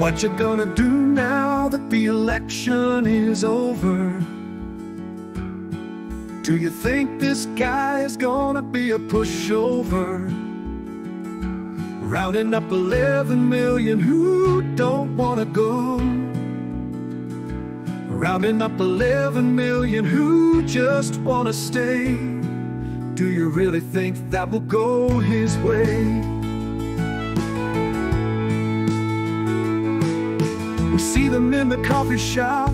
What you gonna do now that the election is over? Do you think this guy is gonna be a pushover? Rounding up 11 million who don't wanna go. Rounding up 11 million who just wanna stay. Do you really think that will go his way? We see them in the coffee shop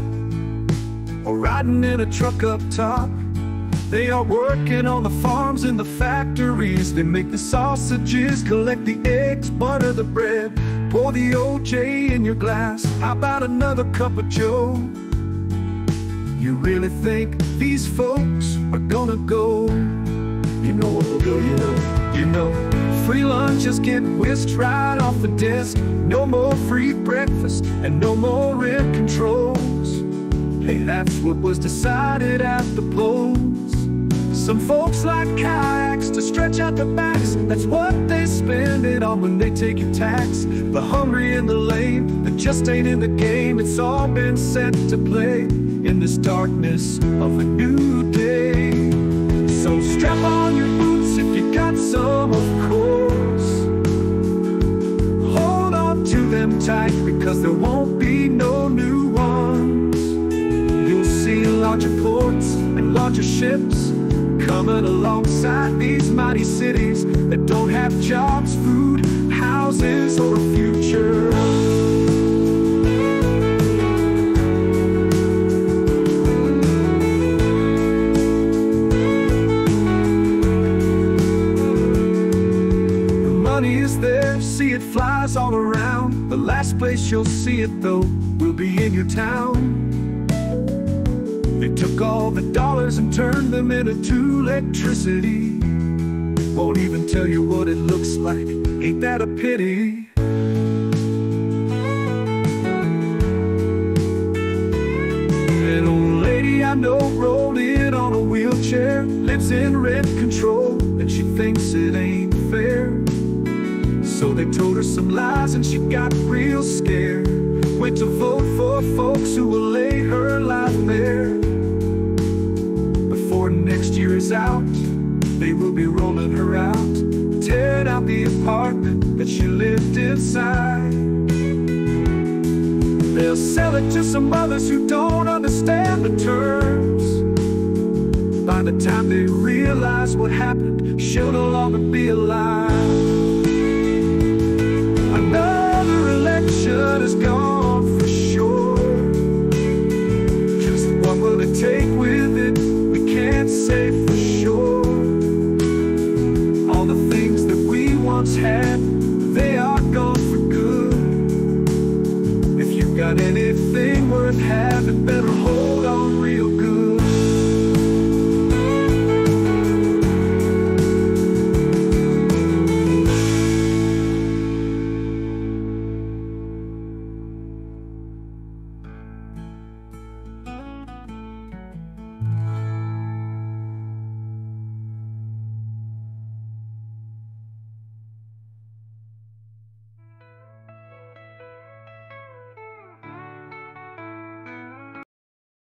or riding in a truck up top. They are working on the farms and the factories. They make the sausages, collect the eggs, butter the bread. Pour the OJ in your glass. How about another cup of Joe? You really think these folks are gonna go? You know what will go, you know. Free lunches get whisked right off the desk. No more free breakfast and no more rent controls. Hey, that's what was decided at the polls. Some folks like kayaks to stretch out their backs. That's what they spend it on when they take your tax. The hungry and the lame that just ain't in the game. It's all been set to play in this darkness of a new day. So strap on your boots if you got some, of course. Hold on to them tight because there won't be no new ones. You'll see larger ports and larger ships coming alongside these mighty cities that don't have jobs, food, houses, or a future. The money is there, see it flies all around. The last place you'll see it though will be in your town. They took all the dollars and turned them into electricity. Won't even tell you what it looks like, ain't that a pity? An old lady I know rolled in on a wheelchair, lives in rent control, and she thinks it ain't fair. So they told her some lies and she got real scared. Went to vote for folks who will lay her life bare. Before next year is out, they will be rolling her out, tearing out the apartment that she lived inside. They'll sell it to some others who don't understand the terms. By the time they realize what happened, she'll no longer be alive.